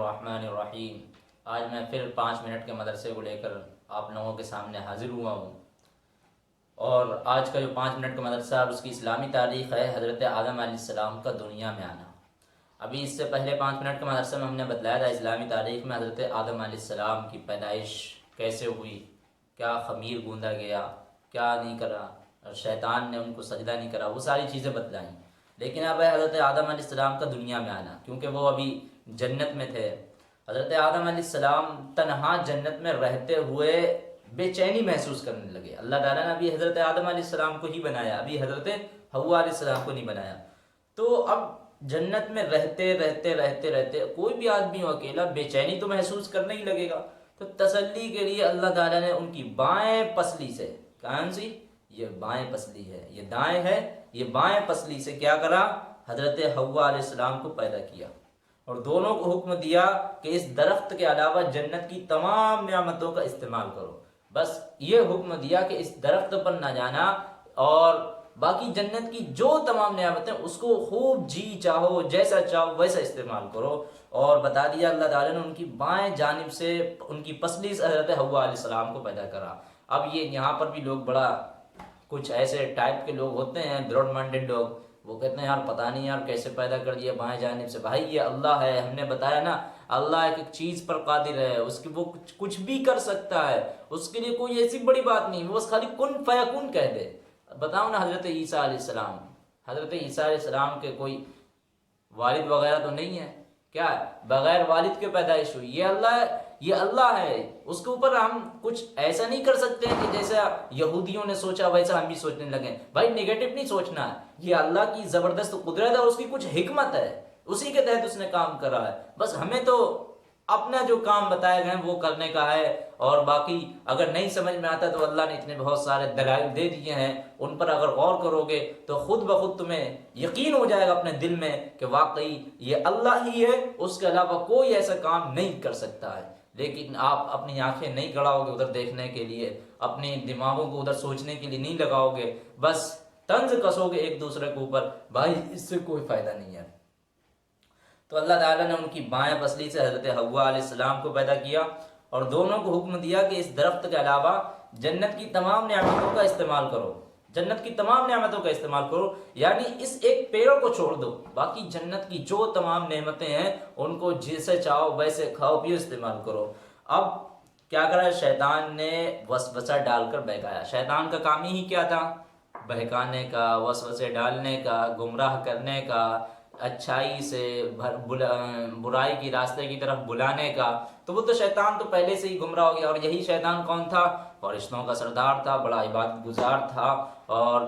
الرحمن الرحیم۔ آج میں پھر 5 منٹ کے مدرسے کو لے کر آپ لوگوں کے سامنے حاضر ہوا ہوں، اور آج کا جو 5 منٹ کا مدرسہ اور اس کی اسلامی تاریخ ہے حضرت آدم علیہ السلام کا دنیا میں آنا۔ ابھی اس سے پہلے 5 منٹ کے مدرسے میں ہم نے بتلایا تھا اسلامی تاریخ میں حضرت آدم علیہ السلام کی پیدائش کیسے ہوئی، کیا خمیر گوندا گیا، کیا نہیں کرا، اور شیطان نے ان کو سجدہ نہیں کرا، وہ ساری چیزیں بتلائیں۔ لیکن اب ہے حضرت آدم علیہ السلام کا دنیا میں آنا، کیونکہ وہ ابھی جنت میں تھے۔ حضرت آدم علیہ السلام تنہا جنت میں رہتے ہوئے بے چینی محسوس کرنے لگے۔ اللہ تعالیٰ نے ابھی حضرت آدم علیہ السلام کو ہی بنایا، ابھی حضرت حوا علیہ السلام کو نہیں بنایا۔ تو اب جنت میں رہتے کوئی بھی آدمی ہو اکیلا بے چینی تو محسوس کرنے ہی لگے گا۔ تو تسلی کے لیے اللہ تعالیٰ نے ان کی بائیں پسلی سے، کون سی؟ یہ بائیں پسلی ہے، یہ دائیں ہے، یہ بائیں پسلی سے کیا کرا؟ حضرت حوا علیہ السلام کو پیدا کیا، اور دونوں کو حکم دیا کہ اس درخت کے علاوہ جنت کی تمام نعمتوں کا استعمال کرو۔ بس یہ حکم دیا کہ اس درخت پر نہ جانا، اور باقی جنت کی جو تمام نعمتیں اس کو خوب جی چاہو، جیسا چاہو ویسا استعمال کرو۔ اور بتا دیا اللہ تعالیٰ نے ان کی بائیں جانب سے، ان کی پسلی سے حضرت حوا علیہ السلام کو پیدا کرا۔ اب یہ یہاں پر بھی لوگ بڑا کچھ ایسے ٹائپ کے لوگ ہوتے ہیں، براڈ مائنڈڈ لوگ، وہ کہتے ہیں یار پتہ نہیں یار کیسے پیدا کر دیا بائیں جانب سے۔ بھائی یہ اللہ ہے، ہم نے بتایا نا، اللہ ایک چیز پر قادر ہے، اس کی وہ کچھ بھی کر سکتا ہے، اس کے لیے کوئی ایسی بڑی بات نہیں، وہ بس خالی کن فیکون کہہ دے۔ بتاؤ نا حضرت عیسیٰ علیہ السلام، حضرت عیسیٰ علیہ السلام کے کوئی والد وغیرہ تو نہیں ہے، کیا بغیر والد کے پیدائش ہوئی؟ یہ اللہ ہے، اس کے اوپر ہم کچھ ایسا نہیں کر سکتے کہ جیسا یہودیوں نے سوچا ویسا ہم بھی سوچنے لگے۔ بھائی نگیٹو نہیں سوچنا ہے، یہ اللہ کی زبردست قدرت ہے، اس کی کچھ حکمت ہے، اسی کے تحت اس نے کام کرا ہے۔ بس ہمیں تو اپنا جو کام بتائے گئے وہ کرنے کا ہے، اور باقی اگر نہیں سمجھ میں آتا تو اللہ نے اتنے بہت سارے دلائل دے دیے ہیں، ان پر اگر غور کرو گے تو خود بخود تمہیں یقین ہو جائے گا اپنے دل میں کہ واقعی یہ اللہ ہی ہے، اس کے علاوہ کوئی ایسا کام نہیں کر سکتا ہے۔ لیکن آپ اپنی آنکھیں نہیں گڑاؤ گے ادھر دیکھنے کے لیے، اپنے دماغوں کو ادھر سوچنے کے لیے نہیں لگاؤ گے، بس طنز کسو گے ایک دوسرے کے اوپر، بھائی اس سے کوئی فائدہ نہیں ہے۔ تو اللہ تعالیٰ نے ان کی بائیں پسلی سے حضرت حوا علیہ السلام کو پیدا کیا، اور دونوں کو حکم دیا کہ اس درخت کے علاوہ جنت کی تمام نعمتوں کا استعمال کرو، جنت کی تمام نعمتوں کا استعمال کرو، یعنی اس ایک پیڑ کو چھوڑ دو، باقی جنت کی جو تمام نعمتیں ہیں ان کو جیسے چاہو ویسے کھاؤ پیو استعمال کرو۔ اب کیا کرا؟ شیطان نے وسوسہ ڈال کر بہکایا۔ شیطان کا کام ہی کیا تھا؟ بہکانے کا، وسوسے ڈالنے کا، گمراہ کرنے کا، اچھائی سے برائی کی راستے کی طرف بلانے کا۔ تو وہ تو شیطان تو پہلے سے ہی گمراہ ہو گیا، اور یہی شیطان کون تھا؟ فرشتوں کا سردار تھا، بڑا عبادت گزار تھا، اور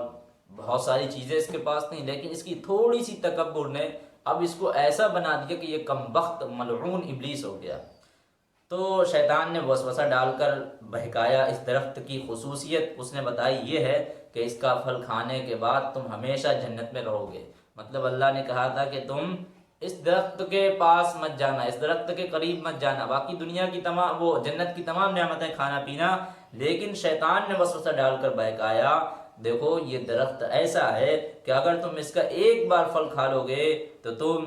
بہت ساری چیزیں اس کے پاس تھیں، لیکن اس کی تھوڑی سی تکبر نے اب اس کو ایسا بنا دیا کہ یہ کمبخت ملعون ابلیس ہو گیا۔ تو شیطان نے وسوسہ ڈال کر بہکایا۔ اس درخت کی خصوصیت اس نے بتائی یہ ہے کہ اس کا پھل کھانے کے بعد تم ہمیشہ جنت میں رہو گے۔ مطلب اللہ نے کہا تھا کہ تم اس درخت کے پاس مت جانا، اس درخت کے قریب مت جانا، باقی دنیا کی تمام وہ جنت کی تمام نعمتیں کھانا پینا۔ لیکن شیطان نے وسوسہ ڈال کر بہکایا، دیکھو یہ درخت ایسا ہے کہ اگر تم اس کا ایک بار پھل کھا لو گے تو تم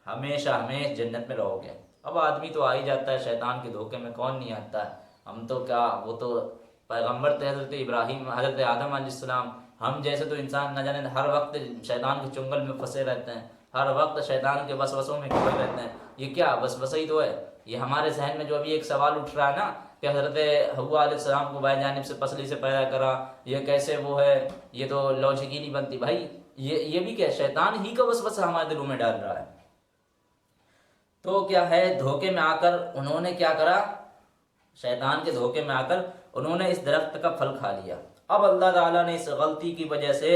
ہمیشہ ہمیشہ جنت میں رہو گے۔ اب آدمی تو آ ہی جاتا ہے شیطان کے دھوکے میں، کون نہیں آتا ہے؟ ہم تو کیا، وہ تو پیغمبر تھے حضرت ابراہیم، حضرت آدم علیہ السلام، ہم جیسے تو انسان نہ جانے ہر وقت شیطان کے چنگل میں پھنسے رہتے ہیں، ہر وقت شیطان کے وسوسوں میں کھوئے رہتے ہیں۔ یہ کیا وسوسہ ہی تو ہے؟ یہ ہمارے ذہن میں جو ابھی ایک سوال اٹھ رہا ہے نا کہ حضرت حوا علیہ السلام کو بائیں جانب سے پسلی سے پیدا کرا، یہ کیسے وہ ہے؟ یہ تو لاجک ہی نہیں بنتی۔ بھائی یہ بھی کیا شیطان ہی کا وسوسہ ہمارے دلوں میں ڈال رہا ہے۔ تو کیا ہے، دھوکے میں آ کر انہوں نے کیا کرا؟ شیطان کے دھوکے میں آ کر انہوں نے اس درخت کا پھل کھا لیا۔ اب اللہ تعالیٰ نے اس غلطی کی وجہ سے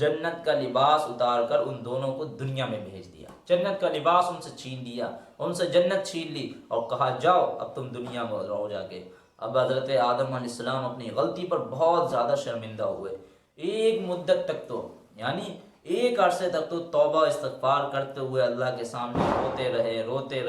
جنت کا لباس اتار کر ان دونوں کو دنیا میں بھیج دیا، جنت کا لباس ان سے چھین لیا، ان سے جنت چھین لی، اور کہا جاؤ اب تم دنیا میں رہو جا کے۔ اب حضرت آدم علیہ السلام اپنی غلطی پر بہت زیادہ شرمندہ ہوئے۔ ایک مدت تک تو، یعنی ایک عرصے تک تو توبہ استغفار کرتے ہوئے اللہ کے سامنے روتے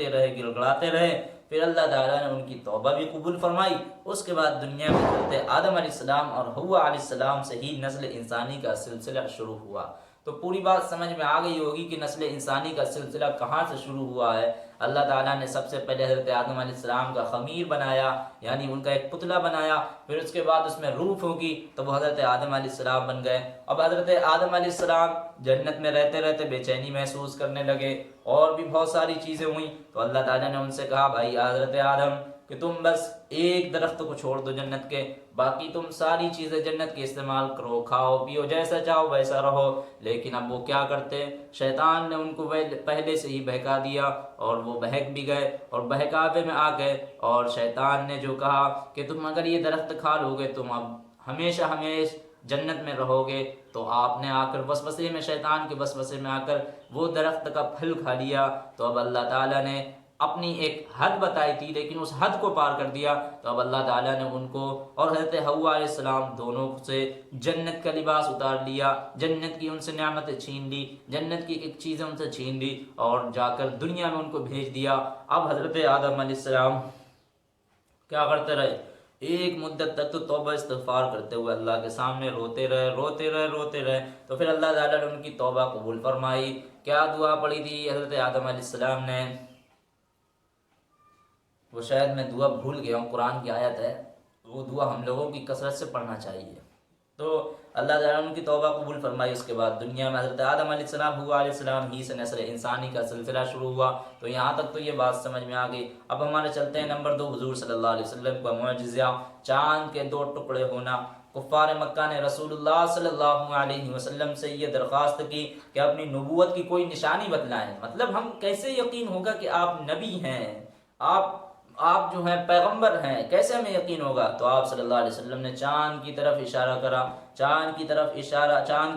رہے گڑگڑاتے رہے۔ پھر اللہ تعالیٰ نے ان کی توبہ بھی قبول فرمائی۔ اس کے بعد دنیا میں حضرت آدم علیہ السلام اور حوا علیہ السلام سے ہی نسل انسانی کا سلسلہ شروع ہوا۔ تو پوری بات سمجھ میں آ گئی ہوگی کہ نسل انسانی کا سلسلہ کہاں سے شروع ہوا ہے۔ اللہ تعالیٰ نے سب سے پہلے حضرت آدم علیہ السلام کا خمیر بنایا، یعنی ان کا ایک پتلا بنایا، پھر اس کے بعد اس میں روح پھونکی تو وہ حضرت آدم علیہ السلام بن گئے۔ اب حضرت آدم علیہ السلام جنت میں رہتے رہتے بے چینی محسوس کرنے لگے، اور بھی بہت ساری چیزیں ہوئیں، تو اللہ تعالیٰ نے ان سے کہا بھائی حضرت آدم کہ تم بس ایک درخت کو چھوڑ دو جنت کے، باقی تم ساری چیزیں جنت کی استعمال کرو، کھاؤ پیو، جیسا چاہو ویسا رہو۔ لیکن اب وہ کیا کرتے، شیطان نے ان کو پہلے سے ہی بہکا دیا، اور وہ بہک بھی گئے اور بہکاوے میں آ گئے، اور شیطان نے جو کہا کہ تم اگر یہ درخت کھا لو گے تم اب ہمیشہ ہمیشہ جنت میں رہو گے، تو آپ نے آ کر وسوسے میں، شیطان کے وسوسے میں آ کر وہ درخت کا پھل کھا لیا۔ تو اب اللہ تعالیٰ نے اپنی ایک حد بتائی تھی لیکن اس حد کو پار کر دیا، تو اب اللہ تعالیٰ نے ان کو اور حضرت حوا علیہ السلام دونوں سے جنت کا لباس اتار لیا، جنت کی ان سے نعمتیں چھین لی، جنت کی ایک چیزیں ان سے چھین لی، اور جا کر دنیا میں ان کو بھیج دیا۔ اب حضرت آدم علیہ السلام کیا کرتے رہے، ایک مدت تک تو توبہ استغفار کرتے ہوئے اللہ کے سامنے روتے رہے۔ تو پھر اللہ تعالیٰ نے ان کی توبہ قبول فرمائی۔ کیا دعا پڑھی تھی حضرت آدم علیہ السلام نے، وہ شاید میں دعا بھول گیا ہوں، قرآن کی آیت ہے، وہ دعا ہم لوگوں کی کثرت سے پڑھنا چاہیے۔ تو اللہ تعالیٰ نے ان کی توبہ قبول فرمائی۔ اس کے بعد دنیا میں حضرت آدم علیہ السلام، حوا علیہ السلام ہی سے نسل انسانی کا سلسلہ شروع ہوا۔ تو یہاں تک تو یہ بات سمجھ میں آ گئی۔ اب ہمارے چلتے ہیں نمبر 2، حضور صلی اللہ علیہ وسلم کا معجزہ، چاند کے 2 ٹکڑے ہونا۔ کفار مکہ نے رسول اللہ صلی اللہ علیہ وسلم سے یہ درخواست کی کہ اپنی نبوت کی کوئی نشانی بتلائیں، مطلب ہم کیسے یقین ہوگا کہ آپ نبی ہیں، آپ جو ہیں پیغمبر ہیں، کیسے ہمیں یقین ہوگا؟ تو آپ صلی اللہ علیہ وسلم نے چاند کی طرف اشارہ کرا، چاند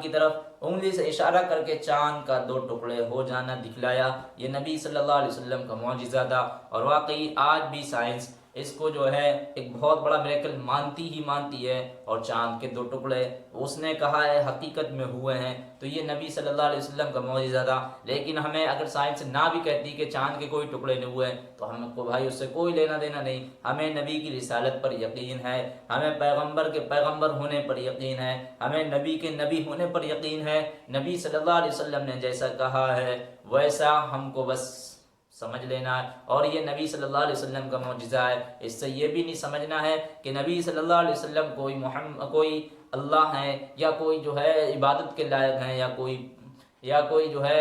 کی طرف انگلی سے اشارہ کر کے چاند کا 2 ٹکڑے ہو جانا دکھلایا۔ یہ نبی صلی اللہ علیہ وسلم کا معجزہ تھا، اور واقعی آج بھی سائنس اس کو جو ہے ایک بہت بڑا میریکل مانتی ہے، اور چاند کے 2 ٹکڑے اس نے کہا ہے حقیقت میں ہوئے ہیں، تو یہ نبی صلی اللہ علیہ وسلم کا معجزہ تھا۔ لیکن ہمیں اگر سائنس نہ بھی کہتی کہ چاند کے کوئی ٹکڑے نہیں ہوئے، تو ہم کو بھائی اس سے کوئی لینا دینا نہیں۔ ہمیں نبی کی رسالت پر یقین ہے، ہمیں پیغمبر کے پیغمبر ہونے پر یقین ہے، ہمیں نبی کے نبی ہونے پر یقین ہے۔ نبی صلی اللہ علیہ وسلم نے جیسا کہا ہے ویسا ہم کو بس سمجھ لینا ہے، اور یہ نبی صلی اللہ علیہ وسلم کا معجزہ ہے۔ اس سے یہ بھی نہیں سمجھنا ہے کہ نبی صلی اللہ علیہ وسلم کوئی اللہ ہے، یا کوئی جو ہے عبادت کے لائق ہیں، یا کوئی جو ہے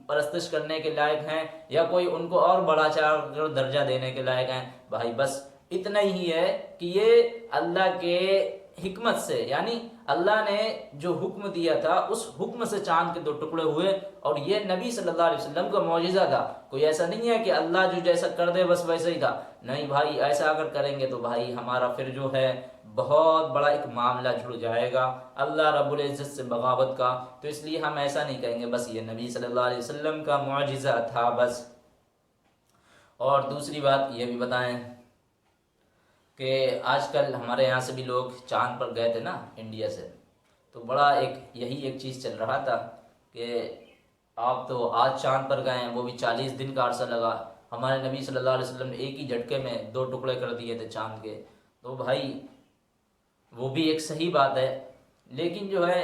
پرستش کرنے کے لائق ہیں، یا کوئی ان کو اور بڑا چار درجہ دینے کے لائق ہیں۔ بھائی بس اتنا ہی ہے کہ یہ اللہ کے حکمت سے، یعنی اللہ نے جو حکم دیا تھا اس حکم سے چاند کے 2 ٹکڑے ہوئے، اور یہ نبی صلی اللہ علیہ وسلم کا معجزہ تھا۔ کوئی ایسا نہیں ہے کہ اللہ جو جیسا کر دے بس ویسا ہی تھا، نہیں بھائی، ایسا اگر کریں گے تو بھائی ہمارا پھر جو ہے بہت بڑا ایک معاملہ جڑ جائے گا اللہ رب العزت سے بغاوت کا۔ تو اس لیے ہم ایسا نہیں کہیں گے بس یہ نبی صلی اللہ علیہ وسلم کا معجزہ تھا بس۔ اور دوسری بات یہ بھی بتائیں کہ آج کل ہمارے یہاں سے بھی لوگ چاند پر گئے تھے نا، انڈیا سے، تو بڑا یہی ایک چیز چل رہا تھا کہ آپ تو آج چاند پر گئے ہیں، وہ بھی 40 دن کا عرصہ لگا، ہمارے نبی صلی اللہ علیہ وسلم نے ایک ہی جھٹکے میں 2 ٹکڑے کر دیے تھے چاند کے۔ تو بھائی وہ بھی ایک صحیح بات ہے، لیکن جو ہے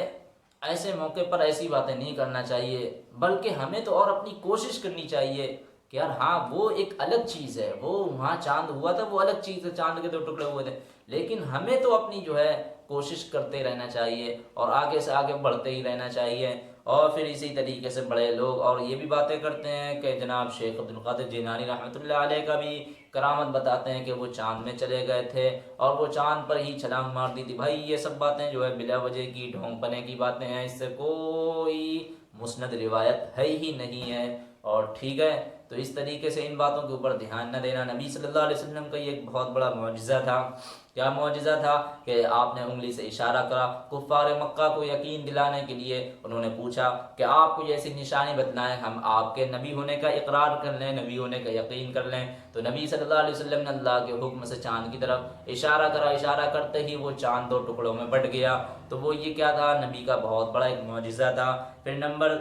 ایسے موقع پر ایسی باتیں نہیں کرنا چاہیے، بلکہ ہمیں تو اور اپنی کوشش کرنی چاہیے کہ یار ہاں وہ ایک الگ چیز ہے، وہ وہاں چاند ہوا تھا وہ الگ چیز ہے، چاند کے 2 ٹکڑے ہوئے تھے، لیکن ہمیں تو اپنی جو ہے کوشش کرتے رہنا چاہیے، اور آگے سے آگے بڑھتے ہی رہنا چاہیے۔ اور پھر اسی طریقے سے بڑے لوگ اور یہ بھی باتیں کرتے ہیں کہ جناب شیخ عبد القادر جیلانی رحمۃ اللہ علیہ کا بھی کرامت بتاتے ہیں کہ وہ چاند میں چلے گئے تھے اور وہ چاند پر ہی چھلانگ مار دی تھی۔ بھائی یہ سب باتیں جو ہے بلا وجہ کی ڈھونگ پنے کی باتیں ہیں، اس سے کوئی مسند روایت ہے ہی نہیں ہے، اور ٹھیک ہے، تو اس طریقے سے ان باتوں کے اوپر دھیان نہ دینا۔ نبی صلی اللہ علیہ وسلم کا یہ ایک بہت بڑا معجزہ تھا۔ کیا معجزہ تھا کہ آپ نے انگلی سے اشارہ کرا، کفار مکہ کو یقین دلانے کے لیے انہوں نے پوچھا کہ آپ کو ایسی نشانی بتلائیں ہم آپ کے نبی ہونے کا اقرار کر لیں، نبی ہونے کا یقین کر لیں۔ تو نبی صلی اللہ علیہ وسلم نے اللہ کے حکم سے چاند کی طرف اشارہ کرا، اشارہ کرتے ہی وہ چاند 2 ٹکڑوں میں بٹ گیا۔ تو وہ یہ کیا تھا؟ نبی کا بہت بڑا ایک معجزہ تھا۔ پھر نمبر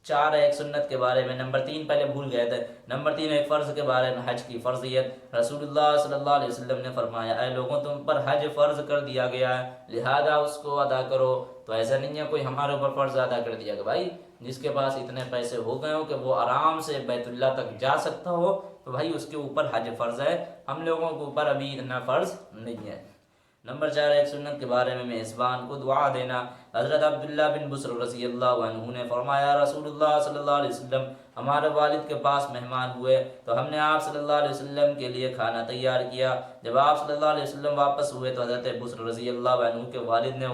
4 ہے ایک سنت کے بارے میں، نمبر 3 پہلے بھول گئے تھے، نمبر 3 ایک فرض کے بارے میں، حج کی فرضیت۔ رسول اللہ صلی اللہ علیہ وسلم نے فرمایا اے لوگوں تم پر حج فرض کر دیا گیا ہے، لہذا اس کو ادا کرو۔ تو ایسا نہیں ہے کوئی ہمارے اوپر فرض ادا کر دیا کہ بھائی جس کے پاس اتنے پیسے ہو گئے ہو کہ وہ آرام سے بیت اللہ تک جا سکتا ہو تو بھائی اس کے اوپر حج فرض ہے، ہم لوگوں کے اوپر ابھی اتنا فرض نہیں ہے۔ نمبر 4 ایک سنت کے بارے میں میزبان کو دعا دینا۔ حضرت عبداللہ بن بسر رضی اللہ عنہ نے فرمایا رسول اللہ صلی اللہ علیہ وسلم ہمارے والد کے پاس مہمان ہوئے تو ہم نے آپ صلی اللہ علیہ وسلم کے لیے کھانا تیار کیا۔ جب آپ صلی اللہ علیہ وسلم واپس ہوئے تو حضرت بسر رضی اللہ عنہ کے والد نے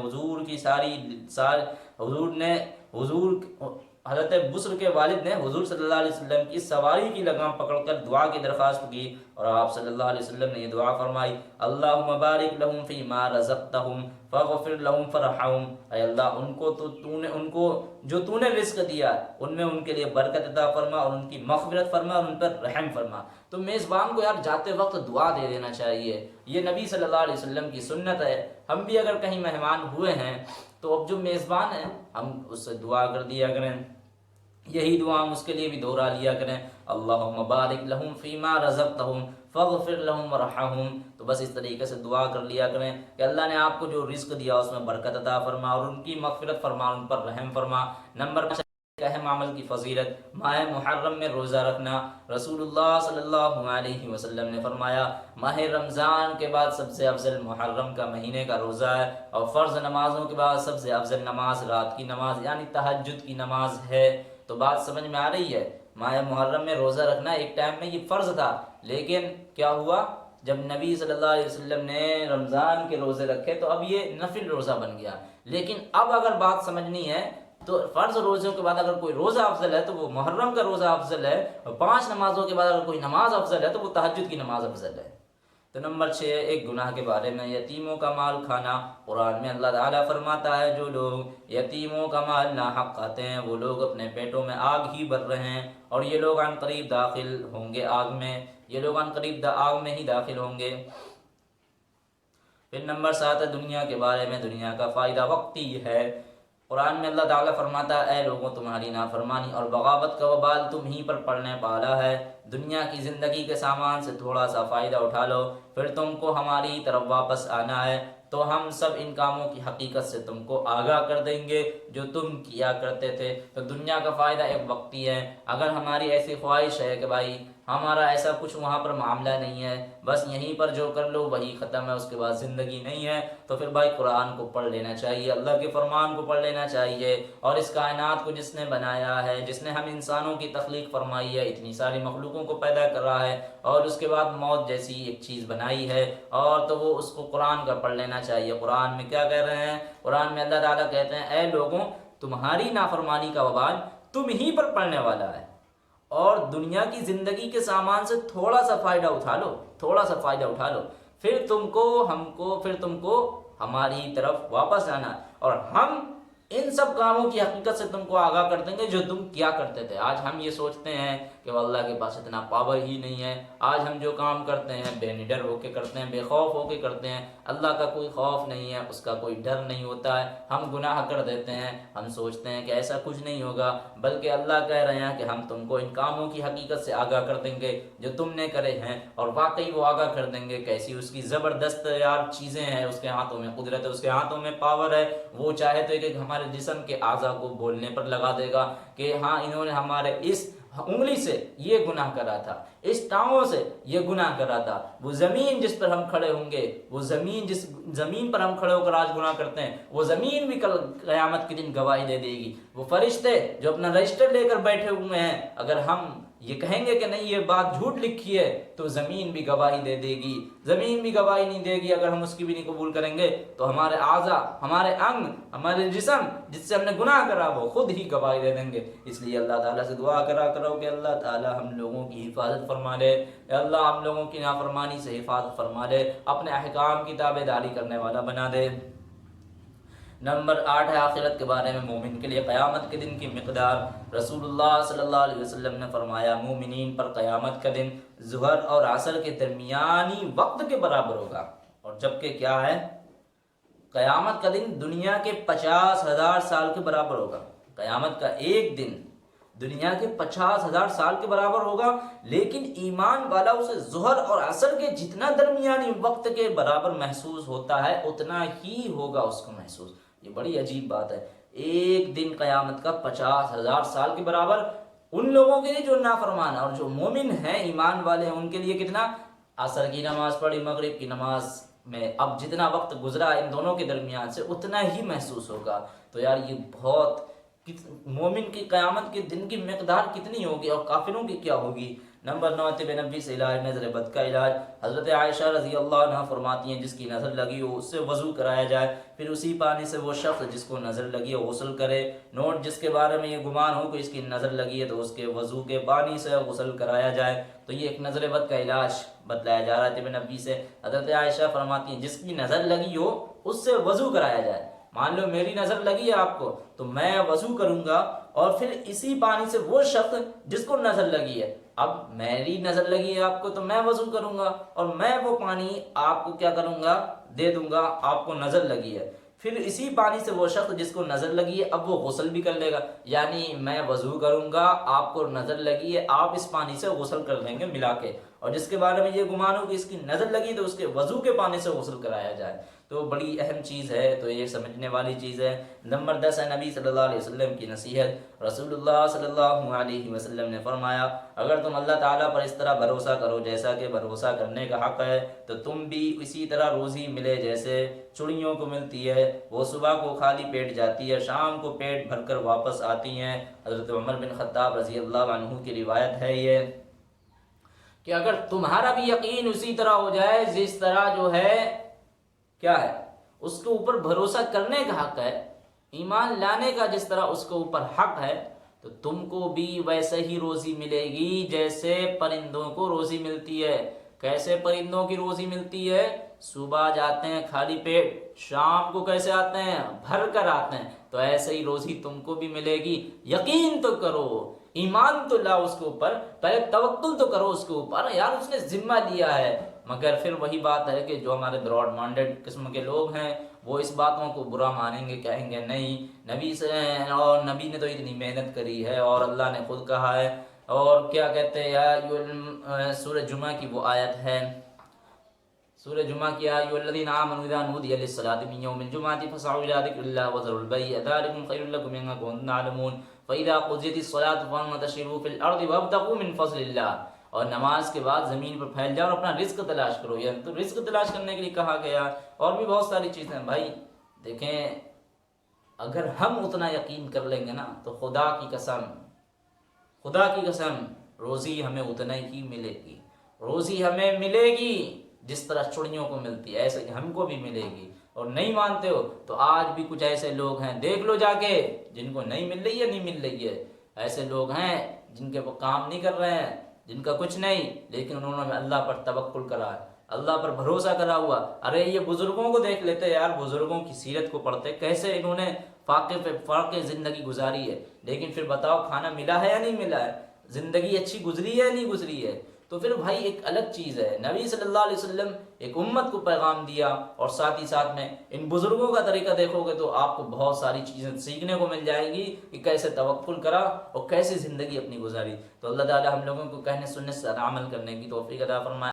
حضرت بسر کے والد نے حضور صلی اللہ علیہ وسلم کی سواری کی لگام پکڑ کر دعا کی درخواست کی اور آپ صلی اللہ علیہ وسلم نے یہ دعا فرمائی اللہم بارک لہم فیما رزقتہم فاغفر لہم فرحم، اے اللہ ان کو جو تو نے رزق دیا ان میں ان کے لیے برکت عطا فرما اور ان کی مغفرت فرما اور ان پر رحم فرما۔ تو میزبان کو یار جاتے وقت دعا دے دینا چاہیے، یہ نبی صلی اللہ علیہ وسلم کی سنت ہے۔ ہم بھی اگر کہیں مہمان ہوئے ہیں تو اب جو میزبان ہے ہم اس سے دعا کر دیا کریں، یہی دعا ہم اس کے لیے بھی دہرا لیا کریں اللہم بارک لہم فیما رزقتہم فاغفر لہم ورحمہم۔ تو بس اس طریقے سے دعا کر لیا کریں کہ اللہ نے آپ کو جو رزق دیا اس میں برکت عطا فرما اور ان کی مغفرت فرما، ان پر رحم فرما۔ نمبر 5 اہم عمل کی فضیلت ماہ محرم میں روزہ رکھنا۔ رسول اللہ صلی اللہ علیہ وسلم نے فرمایا ماہ رمضان کے بعد سب سے افضل محرم کا مہینے کا روزہ ہے اور فرض نمازوں کے بعد سب سے افضل نماز رات کی نماز یعنی تہجد کی نماز ہے۔ تو بات سمجھ میں آ رہی ہے، ماہ محرم میں روزہ رکھنا ایک ٹائم میں یہ فرض تھا، لیکن کیا ہوا جب نبی صلی اللہ علیہ وسلم نے رمضان کے روزے رکھے تو اب یہ نفل روزہ بن گیا۔ لیکن اب اگر بات سمجھنی ہے تو فرض روزوں کے بعد اگر کوئی روزہ افضل ہے تو وہ محرم کا روزہ افضل ہے، اور 5 نمازوں کے بعد اگر کوئی نماز افضل ہے تو وہ تہجد کی نماز افضل ہے۔ تو نمبر 6 ایک گناہ کے بارے میں یتیموں کا مال کھانا۔ قرآن میں اللہ تعالیٰ فرماتا ہے جو لوگ یتیموں کا مال ناحق کھاتے ہیں وہ لوگ اپنے پیٹوں میں آگ ہی بھر رہے ہیں اور یہ لوگ عن قریب داخل ہوں گے آگ میں، یہ لوگ عن قریب آگ میں ہی داخل ہوں گے۔ پھر نمبر 7 ہے دنیا کے بارے میں، دنیا کا فائدہ وقتی ہے۔ قرآن میں اللہ تعالیٰ فرماتا ہے اے لوگوں تمہاری نافرمانی اور بغاوت کا وبال تم ہی پر پڑنے والا ہے، دنیا کی زندگی کے سامان سے تھوڑا سا فائدہ اٹھا لو پھر تم کو ہماری طرف واپس آنا ہے تو ہم سب ان کاموں کی حقیقت سے تم کو آگاہ کر دیں گے جو تم کیا کرتے تھے۔ تو دنیا کا فائدہ ایک وقتی ہے، اگر ہماری ایسی خواہش ہے کہ بھائی ہمارا ایسا کچھ وہاں پر معاملہ نہیں ہے، بس یہیں پر جو کر لو وہی ختم ہے، اس کے بعد زندگی نہیں ہے، تو پھر بھائی قرآن کو پڑھ لینا چاہیے، اللہ کے فرمان کو پڑھ لینا چاہیے، اور اس کائنات کو جس نے بنایا ہے، جس نے ہم انسانوں کی تخلیق فرمائی ہے، اتنی ساری مخلوقوں کو پیدا کر رہا ہے اور اس کے بعد موت جیسی ایک چیز بنائی ہے، اور تو وہ اس کو قرآن کا پڑھ لینا چاہیے۔ قرآن میں کیا کہہ رہے ہیں؟ قرآن میں اللہ تعالیٰ کہتے ہیں اے لوگوں تمہاری نافرمانی کا وبال تم ہی پر پڑنے والا ہے اور دنیا کی زندگی کے سامان سے تھوڑا سا فائدہ اٹھا لو، تھوڑا سا فائدہ اٹھا لو، پھر تم کو ہماری طرف واپس آنا اور ہم ان سب کاموں کی حقیقت سے تم کو آگاہ کر دیں گے جو تم کیا کرتے تھے۔ آج ہم یہ سوچتے ہیں کہ اللہ کے پاس اتنا پاور ہی نہیں ہے، آج ہم جو کام کرتے ہیں بے نڈر ہو کے کرتے ہیں، بے خوف ہو کے کرتے ہیں، اللہ کا کوئی خوف نہیں ہے، اس کا کوئی ڈر نہیں ہوتا ہے، ہم گناہ کر دیتے ہیں، ہم سوچتے ہیں کہ ایسا کچھ نہیں ہوگا، بلکہ اللہ کہہ رہے ہیں کہ ہم تم کو ان کاموں کی حقیقت سے آگاہ کر دیں گے جو تم نے کرے ہیں، اور واقعی وہ آگاہ کر دیں گے کیسی اس کی زبردست یار چیزیں ہیں، اس کے ہاتھوں میں قدرت ہے، اس کے ہاتھوں میں پاور ہے، وہ چاہے تو کہ ہمارے جسم کے اعضاء کو بولنے پر لگا دے گا کہ ہاں انہوں نے ہمارے اس انگلی سے یہ گناہ کرا تھا، اس ٹانگوں سے یہ گناہ کرا تھا، وہ زمین جس پر ہم کھڑے ہوں گے، وہ جس زمین پر ہم کھڑے ہو کر آج گناہ کرتے ہیں، وہ زمین بھی کل قیامت کے دن گواہی دے دے گی، وہ فرشتے جو اپنا رجسٹر لے کر بیٹھے ہوئے ہیں، اگر ہم یہ کہیں گے کہ نہیں یہ بات جھوٹ لکھی ہے تو زمین بھی گواہی دے دے گی، زمین بھی گواہی نہیں دے گی، اگر ہم اس کی بھی نہیں قبول کریں گے تو ہمارے اعضاء، ہمارے انگ، ہمارے جسم جس سے ہم نے گناہ کرا وہ خود ہی گواہی دے دیں گے۔ اس لیے اللہ تعالیٰ سے دعا کرو کہ اللہ تعالیٰ ہم لوگوں کی حفاظت فرما لے، اللہ ہم لوگوں کی نافرمانی سے حفاظت فرما لے، اپنے احکام کی تابع داری کرنے والا بنا دے۔ نمبر 8 ہے آخرت کے بارے میں مومن کے لیے قیامت کے دن کی مقدار۔ رسول اللہ صلی اللہ علیہ وسلم نے فرمایا مومنین پر قیامت کا دن ظہر اور عصر کے درمیانی وقت کے برابر ہوگا، اور جبکہ کیا ہے قیامت کا دن دنیا کے 50,000 سال کے برابر ہوگا۔ قیامت کا ایک دن دنیا کے 50,000 سال کے برابر ہوگا، لیکن ایمان والا اسے ظہر اور عصر کے جتنا درمیانی وقت کے برابر محسوس ہوتا ہے اتنا ہی ہوگا اس کو محسوس۔ یہ بڑی عجیب بات ہے، ایک دن قیامت کا 50,000 سال کے برابر ان لوگوں کے لیے جو نافرمان ہیں، اور جو مومن ہیں ایمان والے ہیں ان کے لیے کتنا؟ عصر کی نماز پڑھی، مغرب کی نماز میں اب جتنا وقت گزرا ان دونوں کے درمیان سے اتنا ہی محسوس ہوگا۔ تو یار یہ بہت مومن کی قیامت کے دن کی مقدار کتنی ہوگی اور کافروں کی کیا ہوگی۔ نمبر 9، طب نبی سے علاج، نظر بد کا علاج۔ حضرت عائشہ رضی اللہ عنہ فرماتی ہیں جس کی نظر لگی ہو اس سے وضو کرایا جائے، پھر اسی پانی سے وہ شخص جس کو نظر لگی ہو غسل کرے۔ نوٹ، جس کے بارے میں یہ گمان ہو کہ اس کی نظر لگی ہے تو اس کے وضو کے پانی سے غسل کرایا جائے۔ تو یہ ایک نظر بد کا علاج بتلایا جا رہا ہے طب نبی سے۔ حضرت عائشہ فرماتی ہیں جس کی نظر لگی ہو اس سے وضو کرایا جائے۔ مان لو میری نظر لگی ہے آپ کو تو میں وضو کروں گا، اور پھر اسی پانی سے وہ شخص جس کو نظر لگی ہے، اب میری نظر لگی ہے آپ کو تو میں وضو کروں گا، اور میں وہ پانی آپ کو کیا کروں گا؟ دے دوں گا۔ آپ کو نظر لگی ہے، پھر اسی پانی سے وہ شخص جس کو نظر لگی ہے اب وہ غسل بھی کر لے گا، یعنی میں وضو کروں گا، آپ کو نظر لگی ہے، آپ اس پانی سے غسل کر لیں گے ملا کے، اور جس کے بارے میں یہ گمان ہو کہ اس کی نظر لگی تو اس کے وضو کے پانی سے غسل کرایا جائے۔ تو بڑی اہم چیز ہے، تو یہ سمجھنے والی چیز ہے۔ نمبر 10 ہے نبی صلی اللہ علیہ وسلم کی نصیحت۔ رسول اللہ صلی اللہ علیہ وسلم نے فرمایا اگر تم اللہ تعالیٰ پر اس طرح بھروسہ کرو جیسا کہ بھروسہ کرنے کا حق ہے تو تم بھی اسی طرح روزی ملے جیسے چڑیوں کو ملتی ہے، وہ صبح کو خالی پیٹ جاتی ہے، شام کو پیٹ بھر کر واپس آتی ہیں۔ حضرت عمر بن خطاب رضی اللہ عنہ کی روایت ہے یہ کہ اگر تمہارا بھی یقین اسی طرح ہو جائے جس طرح جو ہے کیا ہے اس کے اوپر بھروسہ کرنے کا حق ہے، ایمان لانے کا جس طرح اس کے اوپر حق ہے، تو تم کو بھی ویسے ہی روزی ملے گی جیسے پرندوں کو روزی ملتی ہے۔ کیسے پرندوں کی روزی ملتی ہے؟ صبح جاتے ہیں خالی پیٹ، شام کو کیسے آتے ہیں؟ بھر کر آتے ہیں۔ تو ایسے ہی روزی تم کو بھی ملے گی۔ یقین تو کرو، ایمان تو لاؤ اس کے اوپر، پہلے توکل تو کرو اس کے اوپر، یار اس نے ذمہ لیا ہے۔ مگر پھر وہی بات ہے کہ جو ہمارے براڈ مائنڈڈ قسم کے لوگ ہیں وہ اس باتوں کو برا مانیں گے، کہیں گے نہیں نبی سے، اور نبی نے تو اتنی محنت کری ہے، اور اللہ نے خود کہا ہے، اور کیا کہتے ہیں سورہ جمعہ کی وہ آیت ہے، سورہ جمعہ کی ایھا الذین آمنوا اذا نودی للصلاۃ من یوم الجمعۃ فاسعوا الی ذکر اللہ وذروا البیع ذلکم خیر لکم ان کنتم تعلمون فاذا قضیت الصلاۃ فانتشروا فی الارض وابتغوا من فضل اللہ، اور نماز کے بعد زمین پر پھیل جاؤ اور اپنا رزق تلاش کرو، یعنی تو رزق تلاش کرنے کے لیے کہا گیا۔ اور بھی بہت ساری چیزیں بھائی دیکھیں، اگر ہم اتنا یقین کر لیں گے نا تو خدا کی قسم روزی ہمیں اتنا ہی ملے گی، روزی ہمیں ملے گی جس طرح چڑیوں کو ملتی ہے ایسے ہم کو بھی ملے گی۔ اور نہیں مانتے ہو تو آج بھی کچھ ایسے لوگ ہیں، دیکھ لو جا کے، جن کو نہیں مل رہی ہے نہیں مل رہی ہے، ایسے لوگ ہیں جن کے وہ کام نہیں کر رہے ہیں، جن کا کچھ نہیں، لیکن انہوں نے اللہ پر توکل کرا ہے، اللہ پر بھروسہ کرا ہوا۔ ارے یہ بزرگوں کو دیکھ لیتے یار، بزرگوں کی سیرت کو پڑھتے، کیسے انہوں نے فاقے پہ فاقے زندگی گزاری ہے، لیکن پھر بتاؤ کھانا ملا ہے یا نہیں ملا ہے، زندگی اچھی گزری ہے یا نہیں گزری ہے۔ تو پھر بھائی ایک الگ چیز ہے، نبی صلی اللہ علیہ وسلم ایک امت کو پیغام دیا، اور ساتھ ہی ساتھ میں ان بزرگوں کا طریقہ دیکھو گے تو آپ کو بہت ساری چیزیں سیکھنے کو مل جائے گی کہ کیسے توکل کرا اور کیسے زندگی اپنی گزاری۔ تو اللہ تعالی ہم لوگوں کو کہنے سننے سے عمل کرنے کی توفیق عطا فرمائے۔